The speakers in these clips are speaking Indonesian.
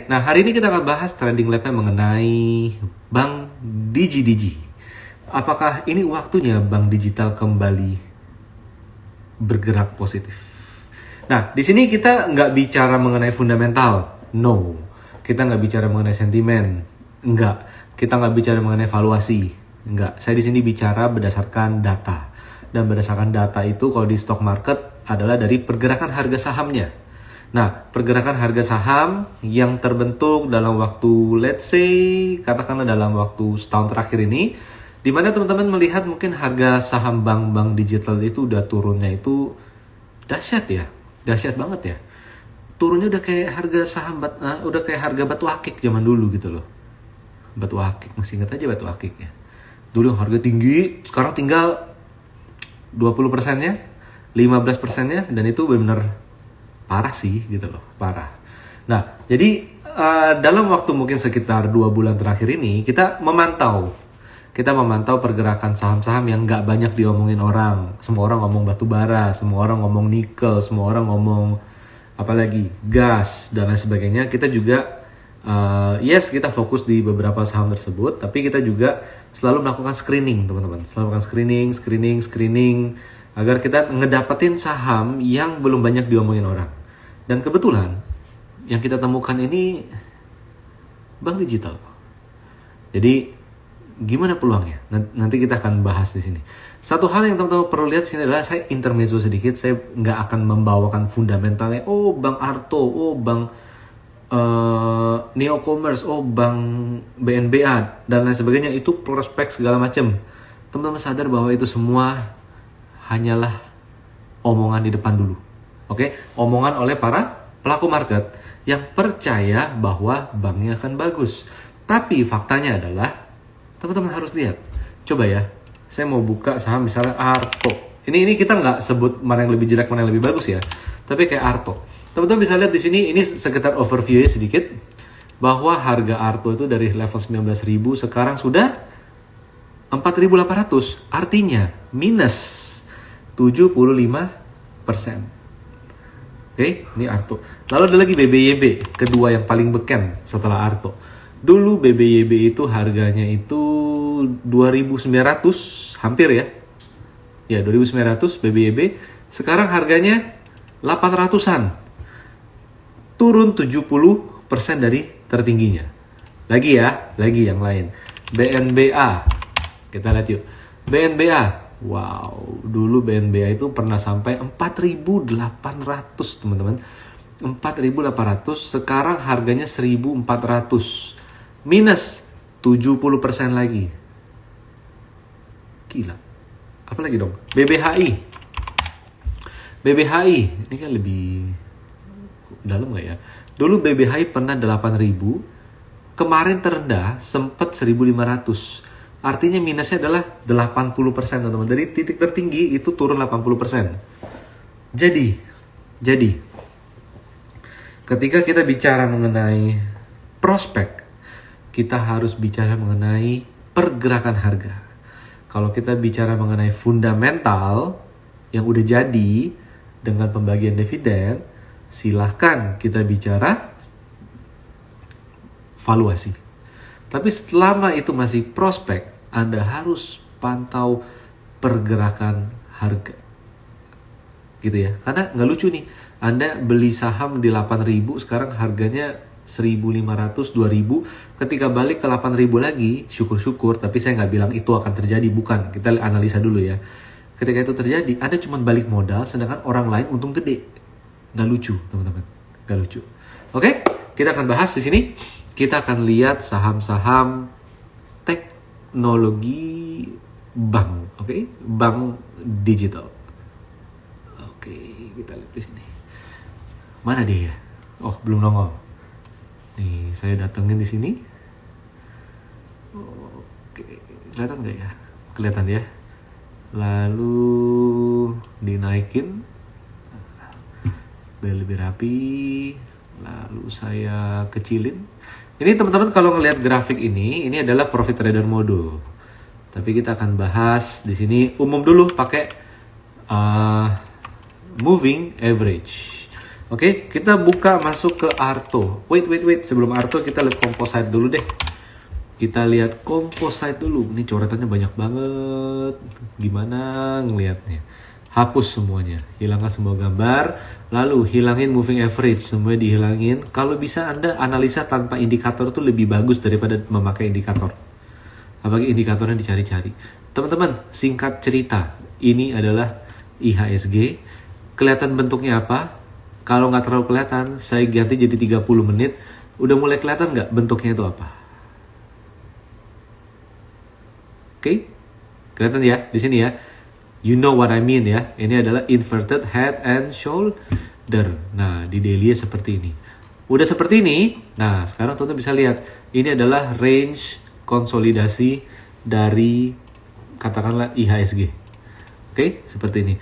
Nah, hari ini kita akan bahas trading lab-nya mengenai Bank Digi. Apakah ini waktunya bank digital kembali bergerak positif? Nah, di sini kita nggak bicara mengenai fundamental, no. Kita nggak bicara mengenai sentimen, enggak. Kita nggak bicara mengenai valuasi, enggak. Saya di sini bicara berdasarkan data. Dan berdasarkan data itu kalau di stock market adalah dari pergerakan harga sahamnya. Nah, pergerakan harga saham yang terbentuk dalam waktu, let's say, katakanlah dalam waktu setahun terakhir ini, di mana teman-teman melihat mungkin harga saham bank-bank digital itu udah turunnya itu dahsyat banget ya. Turunnya udah kayak harga saham, udah kayak harga batu akik zaman dulu gitu loh. Batu akik, masih ingat aja batu akik ya. Dulu harga tinggi, sekarang tinggal 20%-nya, 15%-nya, dan itu benar-benar parah sih gitu loh, parah. Nah, jadi dalam waktu mungkin sekitar 2 bulan terakhir ini kita memantau pergerakan saham-saham yang nggak banyak diomongin orang. Semua orang ngomong batu bara, semua orang ngomong nikel, semua orang ngomong apalagi gas dan lain sebagainya. Kita juga kita fokus di beberapa saham tersebut, tapi kita juga selalu melakukan screening, teman-teman. Selalu melakukan screening agar kita ngedapetin saham yang belum banyak diomongin orang. Dan kebetulan yang kita temukan ini bank digital. Jadi gimana peluangnya? Nanti kita akan bahas di sini. Satu hal yang teman-teman perlu lihat sini adalah saya intermezzo sedikit. Saya nggak akan membawakan fundamentalnya. Oh, Bank Arto, oh Bank Neocommerce, oh Bank BNBA dan lain sebagainya. Itu prospek segala macam. Teman-teman sadar bahwa itu semua hanyalah omongan di depan dulu. Oke, omongan oleh para pelaku market yang percaya bahwa banknya akan bagus. Tapi faktanya adalah, teman-teman harus lihat. Coba ya, saya mau buka saham misalnya Arto. Ini kita nggak sebut mana yang lebih jelek, mana yang lebih bagus ya. Tapi kayak Arto. Teman-teman bisa lihat di sini, ini sekitar overview-nya sedikit. Bahwa harga Arto itu dari level 19.000 sekarang sudah 4.800. Artinya minus 75%. Oke, ini Arto. Lalu ada lagi BBYB, kedua yang paling beken setelah Arto. Dulu BBYB itu harganya itu 2.900, hampir ya. Ya, 2.900 BBYB. Sekarang harganya 800-an. Turun 70% dari tertingginya. Lagi yang lain. BNBA. Kita lihat yuk. BNBA. Wow, dulu BNBA itu pernah sampai 4.800 teman-teman. 4.800, sekarang harganya 1.400. Minus 70% lagi. Gila. Apalagi dong? BBHI, ini kan lebih dalam gak ya? Dulu BBHI pernah 8.000, kemarin terendah sempat 1.500. Artinya minusnya adalah 80%, teman-teman. Dari titik tertinggi itu turun 80%. Jadi ketika kita bicara mengenai prospek, kita harus bicara mengenai pergerakan harga. Kalau kita bicara mengenai fundamental yang udah jadi dengan pembagian dividen, silahkan kita bicara valuasi. Tapi selama itu masih prospek, Anda harus pantau pergerakan harga. Gitu ya. Karena nggak lucu nih. Anda beli saham di 8.000, sekarang harganya 1.500, 2.000. Ketika balik ke 8.000 lagi, syukur-syukur. Tapi saya nggak bilang itu akan terjadi. Bukan. Kita analisa dulu ya. Ketika itu terjadi, Anda cuma balik modal, sedangkan orang lain untung gede. Nggak lucu, teman-teman. Nggak lucu. Oke? Kita akan bahas di sini. Kita akan lihat saham-saham teknologi bank, oke? Bank digital. Oke, kita lihat di sini. Mana dia ya? Oh, belum nongol. Nih, saya datengin di sini. Oke, kelihatan nggak ya? Kelihatan ya. Lalu dinaikin, biar lebih rapi. Lalu saya kecilin. Ini teman-teman kalau ngelihat grafik ini adalah profit trader mode. Tapi kita akan bahas di sini umum dulu pakai moving average. Oke, kita buka masuk ke Arto. Wait. Sebelum Arto kita lihat composite dulu deh. Kita lihat composite dulu. Ini coretannya banyak banget. Gimana ngelihatnya? Hapus semuanya, hilangkan semua gambar, lalu hilangin moving average, semuanya dihilangin. Kalau bisa Anda analisa tanpa indikator itu lebih bagus daripada memakai indikator. Apalagi indikatornya dicari-cari. Teman-teman, singkat cerita, ini adalah IHSG. Kelihatan bentuknya apa? Kalau nggak terlalu kelihatan, saya ganti jadi 30 menit. Udah mulai kelihatan nggak bentuknya itu apa? Oke? Kelihatan ya di sini ya. You know what I mean ya. Ini adalah inverted head and shoulder. Nah, di daily seperti ini. Udah seperti ini. Nah, sekarang teman-teman bisa lihat. Ini adalah range konsolidasi dari katakanlah IHSG. Oke, seperti ini.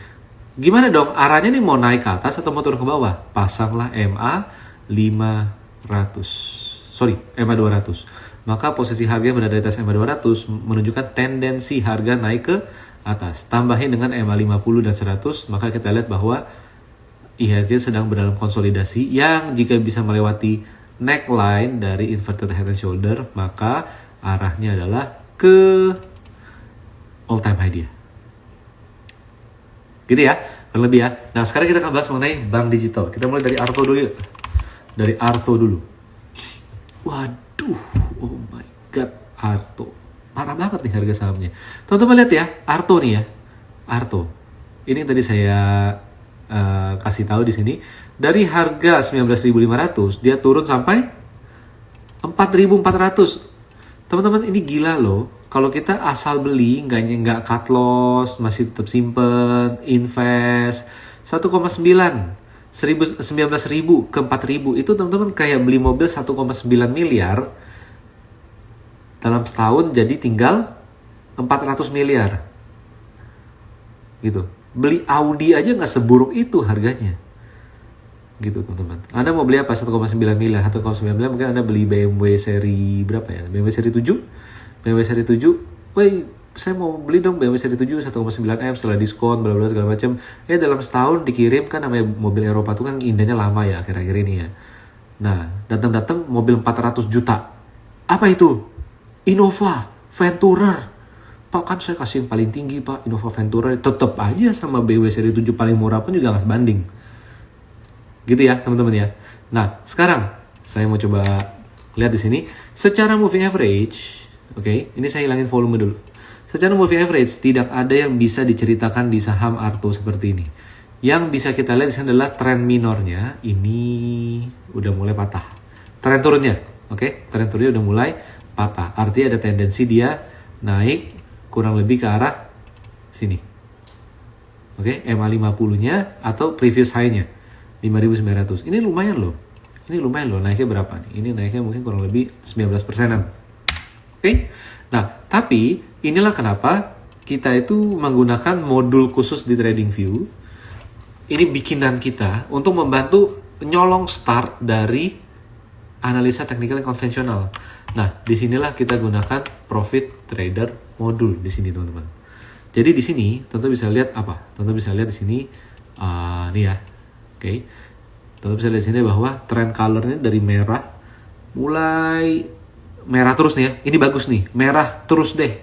Gimana dong? Arahnya nih mau naik ke atas atau mau turun ke bawah? Pasanglah MA 500. Sorry, MA 200. Maka posisi harga yang berada di atas MA 200 menunjukkan tendensi harga naik ke atas. Tambahin dengan MA 50 dan 100, maka kita lihat bahwa IHSG sedang berdalam konsolidasi yang jika bisa melewati neckline dari inverted head and shoulder, maka arahnya adalah ke all time high dia. Gitu ya, kurang lebih ya. Nah, sekarang kita akan bahas mengenai bank digital. Kita mulai dari Arto dulu yuk. Dari Arto dulu. Waduh, oh my god, Arto. Parah banget nih harga sahamnya. Teman-teman lihat ya, Arto nih ya. Arto. Ini tadi saya kasih tahu di sini. Dari harga 19.500 dia turun sampai 4.400. Teman-teman ini gila loh. Kalau kita asal beli, nggak cut loss, masih tetap simpen, invest 1,9 19.000 ke 4.000 itu teman-teman kayak beli mobil 1,9 miliar dalam setahun jadi tinggal 400 miliar gitu. Beli Audi aja nggak seburuk itu harganya gitu teman-teman. Anda mau beli apa 1,9 miliar, 1,9 miliar mungkin Anda beli BMW seri berapa ya, BMW seri 7 woi saya mau beli dong BMW seri 7 1,9 M setelah diskon bla bla segala macam. Dalam setahun dikirim kan, namanya mobil Eropa tuh kan indahnya lama ya akhir-akhir ini ya. Nah datang mobil 400 juta apa itu? Innova Venturer. Pak kan saya kasih yang paling tinggi Pak, Innova Venturer. Tetap aja sama BMW seri 7 paling murah pun juga nggak sebanding. Gitu ya teman-teman ya. Nah sekarang saya mau coba lihat di sini secara moving average. Oke, ini saya hilangin volume dulu. Secara moving average tidak ada yang bisa diceritakan di saham Arto seperti ini. Yang bisa kita lihat di sini adalah tren minornya ini udah mulai patah. Tren turunnya, oke, tren turunnya udah mulai patah. Artinya ada tendensi dia naik kurang lebih ke arah sini. Oke, MA 50-nya atau previous high-nya 5.900. Ini lumayan loh. Naiknya berapa nih? Ini naiknya mungkin kurang lebih 19%-an. Oke. Nah, tapi inilah kenapa kita itu menggunakan modul khusus di TradingView. Ini bikinan kita untuk membantu nyolong start dari analisa teknikal yang konvensional. Nah, disinilah kita gunakan Profit Trader modul di sini teman-teman. Jadi di sini tentu bisa lihat apa? Tentu bisa lihat di sini nih ya. Oke. Tentu bisa lihat di sini bahwa trend colornya dari merah mulai merah terus nih ya. Ini bagus nih. Merah terus deh.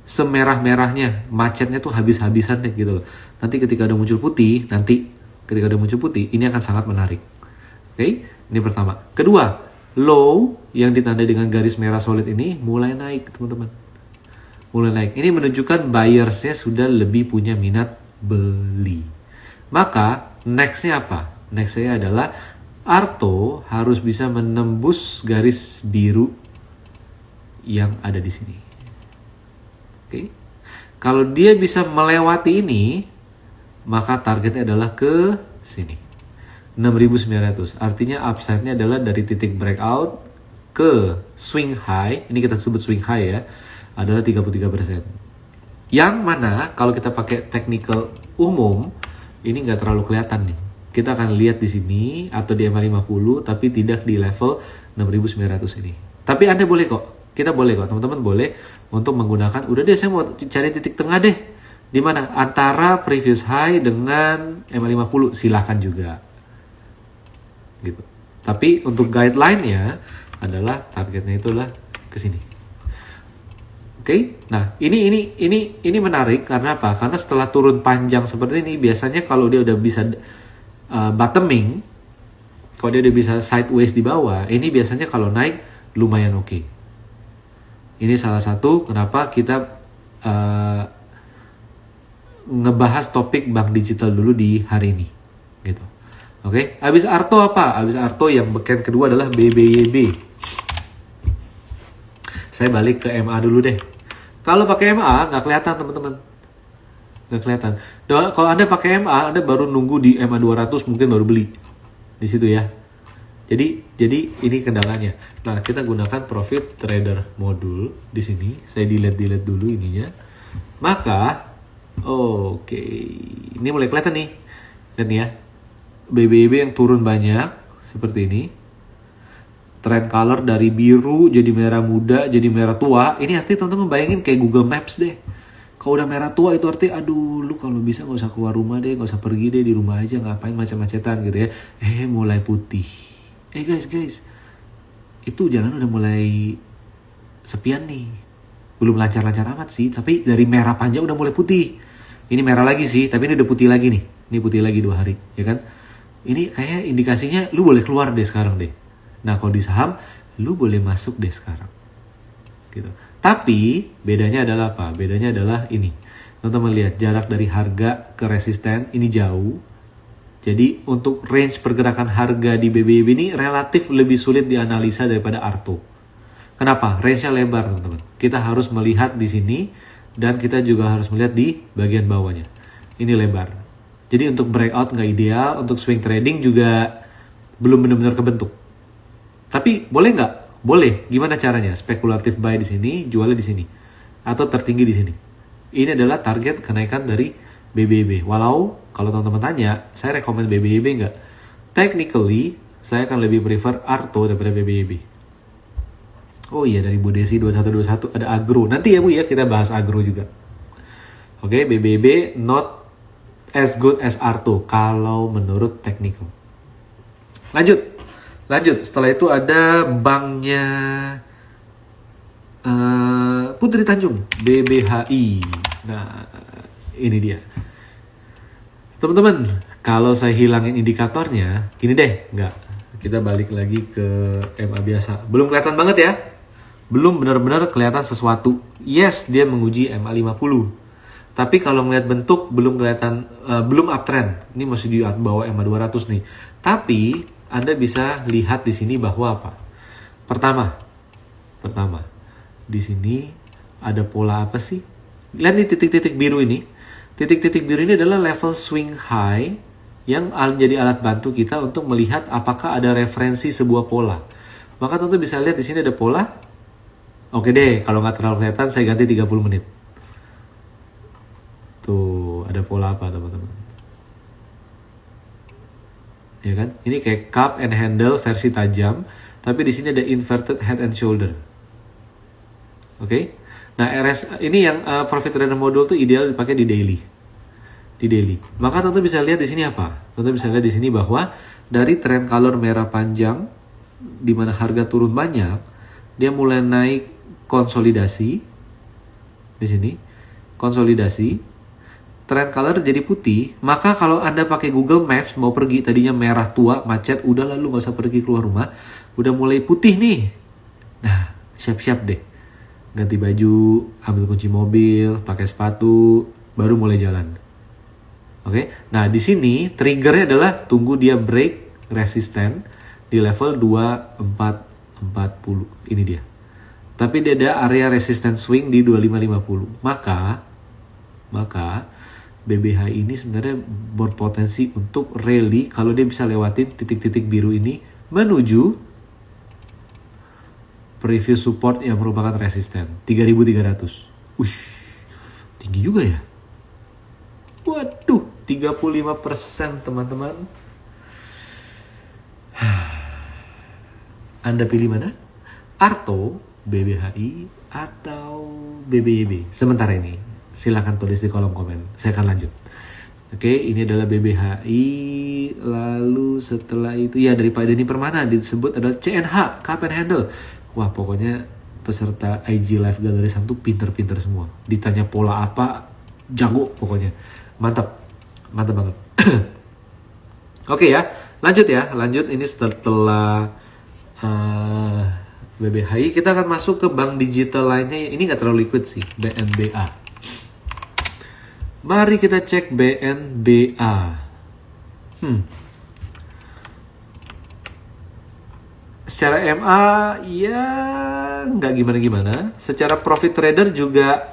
Semerah-merahnya. Macetnya tuh habis-habisan deh gitu loh. Nanti ketika udah muncul putih, ini akan sangat menarik. Oke, ini pertama. Kedua, low yang ditandai dengan garis merah solid ini mulai naik teman-teman. Mulai naik. Ini menunjukkan buyersnya sudah lebih punya minat beli. Maka nextnya apa? Nextnya adalah Arto harus bisa menembus garis biru yang ada di sini. Oke. Kalau dia bisa melewati ini, maka targetnya adalah ke sini. 6.900. Artinya upside-nya adalah dari titik breakout ke swing high. Ini kita sebut swing high ya. Adalah 33%. Yang mana kalau kita pakai technical umum, ini nggak terlalu kelihatan nih. Kita akan lihat di sini atau di MA 50 tapi tidak di level 6.900 ini. Tapi Anda boleh kok. Kita boleh kok, teman-teman boleh untuk menggunakan, udah deh saya mau cari titik tengah deh. Di mana? Antara previous high dengan MA 50, silakan juga. gitu. Tapi untuk guideline-nya adalah targetnya itulah ke sini. Oke. Nah, ini menarik karena apa? Karena setelah turun panjang seperti ini, biasanya kalau dia udah bisa bottoming, kalau dia udah bisa sideways di bawah, ini biasanya kalau naik lumayan oke. Ini salah satu kenapa kita ngebahas topik bank digital dulu di hari ini, gitu. Oke, habis Arto apa? Habis Arto yang beken kedua adalah BBYB. Saya balik ke MA dulu deh. Kalau pakai MA nggak kelihatan teman-teman, nggak kelihatan. Kalau Anda pakai MA, Anda baru nunggu di MA 200 mungkin baru beli di situ ya. Jadi ini kendalanya. Nah, kita gunakan Profit Trader Module di sini. Saya delete dulu ininya. Maka, oke, ini mulai kelihatan nih. Lihat nih ya, BBB yang turun banyak seperti ini. Trend color dari biru jadi merah muda, jadi merah tua. Ini artinya teman-teman bayangin kayak Google Maps deh. Kalau udah merah tua itu artinya, aduh lu kalau bisa gak usah keluar rumah deh, gak usah pergi deh, di rumah aja ngapain macet-macetan gitu ya. Mulai putih. Guys, itu jalan udah mulai sepian nih. Belum lancar-lancar amat sih, tapi dari merah panjang udah mulai putih. Ini merah lagi sih, tapi ini udah putih lagi nih. Ini putih lagi 2 hari, ya kan? Ini kayak indikasinya lu boleh keluar deh sekarang deh. Nah, kalau di saham, lu boleh masuk deh sekarang. Gitu. Tapi, bedanya adalah apa? Bedanya adalah ini. Teman-teman lihat, jarak dari harga ke resisten, ini jauh. Jadi untuk range pergerakan harga di BBB ini relatif lebih sulit dianalisa daripada Arto. Kenapa? Range-nya lebar teman-teman. Kita harus melihat di sini dan kita juga harus melihat di bagian bawahnya. Ini lebar. Jadi untuk breakout nggak ideal, untuk swing trading juga belum benar-benar kebentuk. Tapi boleh nggak? Boleh. Gimana caranya? Spekulatif buy di sini, jualnya di sini, atau tertinggi di sini. Ini adalah target kenaikan dari BBB. Walau kalau teman-teman tanya, saya rekomend BBB nggak? Technically, saya akan lebih prefer Arto daripada BBB. Oh iya, dari Bu Desi 2121 ada agro. Nanti ya Bu ya, kita bahas agro juga. Oke, BBB not as good as Arto kalau menurut technical. Lanjut. Setelah itu ada banknya Putri Tanjung, BBHI. Nah, ini dia. Teman-teman, kalau saya hilangin indikatornya, gini deh, enggak. Kita balik lagi ke MA biasa. Belum kelihatan banget ya. Belum benar-benar kelihatan sesuatu. Yes, dia menguji MA 50. Tapi kalau melihat bentuk belum kelihatan, belum uptrend. Ini masih di bawah MA 200 nih. Tapi Anda bisa lihat di sini bahwa apa? Pertama, di sini ada pola apa sih? Lihat nih titik-titik biru ini. Titik-titik biru ini adalah level swing high yang jadi alat bantu kita untuk melihat apakah ada referensi sebuah pola. Maka tentu bisa lihat di sini ada pola. Oke deh, kalau nggak terlalu kelihatan saya ganti 30 menit. Tuh, ada pola apa teman-teman? Ya kan? Ini kayak cup and handle versi tajam, tapi di sini ada inverted head and shoulder. Oke? Nah, ini yang Profit Trader Module tuh ideal dipakai di daily. Maka tentu bisa lihat di sini apa? Tentu bisa lihat di sini bahwa dari trend color merah panjang di mana harga turun banyak, dia mulai naik konsolidasi di sini. Konsolidasi. Trend color jadi putih, maka kalau Anda pakai Google Maps mau pergi tadinya merah tua, macet, udah lalu nggak usah pergi keluar rumah, udah mulai putih nih. Nah, siap-siap deh. Ganti baju, ambil kunci mobil, pakai sepatu, baru mulai jalan. Oke, nah di sini triggernya adalah tunggu dia break resisten di level 2440. Ini dia. Tapi dia ada area resisten swing di 2550. Maka BBH ini sebenarnya berpotensi untuk rally kalau dia bisa lewatin titik-titik biru ini menuju previous support yang merupakan resisten 3.300. Tinggi juga ya. Waduh, 35% teman-teman. Anda pilih mana? Arto, BBHI, atau BBYB? Sementara ini, silakan tulis di kolom komen. Saya akan lanjut. Oke, ini adalah BBHI. Lalu setelah itu ya dari Pak Denny Permana disebut adalah CNH, Cup and Handle. Wah, pokoknya peserta IG Live Gallery Saham tuh pinter-pinter semua. Ditanya pola apa, jago pokoknya. Mantap. Mantap banget. Oke ya, lanjut ini setelah BBHI, kita akan masuk ke bank digital lainnya. Ini nggak terlalu liquid sih, BNBA. Mari kita cek BNBA. Secara MA ya nggak gimana-gimana. Secara profit trader juga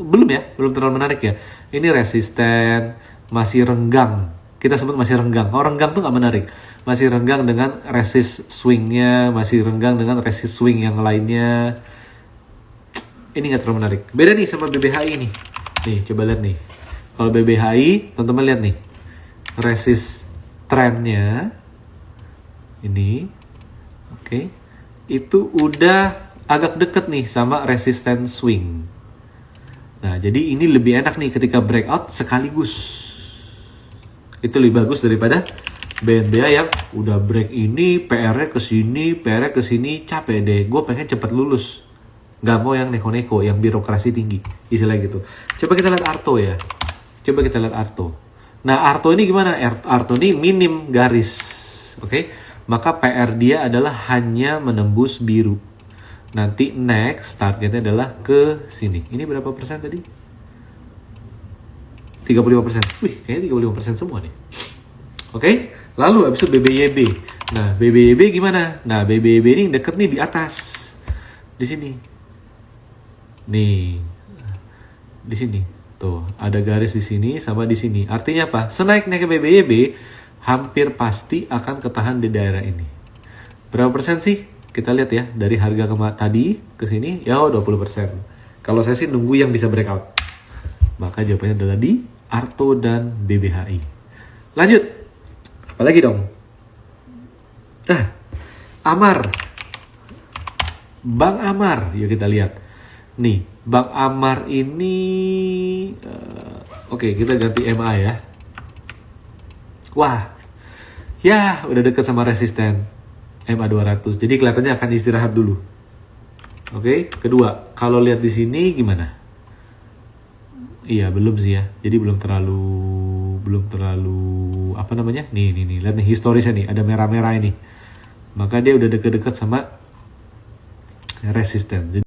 belum terlalu menarik ya. Ini resisten, masih renggang. Kita sebut masih renggang. Kalau renggang tuh nggak menarik. Masih renggang dengan resist swingnya, masih renggang dengan resist swing yang lainnya. Ini nggak terlalu menarik. Beda nih sama BBHI nih. Nih, coba lihat nih. Kalau BBHI, teman-teman lihat nih. Resist trendnya ini. Oke. Itu udah agak deket nih sama resistance swing. Nah, jadi ini lebih enak nih ketika breakout sekaligus. Itu lebih bagus daripada BNBA yang udah break ini, PR-nya ke sini, capek deh. Gue pengen cepet lulus. Gak mau yang neko-neko, yang birokrasi tinggi. Istilah gitu. Coba kita lihat Arto ya. Nah, Arto ini gimana? Arto ini minim garis. Oke. Maka PR dia adalah hanya menembus biru. Nanti next targetnya adalah ke sini. Ini berapa persen tadi? 35%. Wih, kayaknya 35% semua nih. Oke, lalu habis itu BBYB. Nah, BBYB gimana? Nah, BBYB ini deket nih di atas. Di sini. Nih. Di sini. Tuh, ada garis di sini sama di sini. Artinya apa? Senaik-naik BBYB hampir pasti akan ketahan di daerah ini. Berapa persen sih? Kita lihat ya, dari harga tadi ke sini, ya 20%. Kalau saya sih nunggu yang bisa breakout. Maka jawabannya adalah di Arto dan BBHI. Lanjut. Apalagi dong? Amar. Bank Amar, yuk kita lihat. Nih, Bank Amar ini... Oke, kita ganti MA ya. Wah, ya udah deket sama resisten. MA 200. Jadi kelihatannya akan istirahat dulu. Oke, kedua, kalau lihat di sini gimana? Iya, belum sih ya. Jadi belum terlalu apa namanya? Nih, lihat nih historisnya nih, ada merah-merah ini. Maka dia udah deket-deket sama resisten.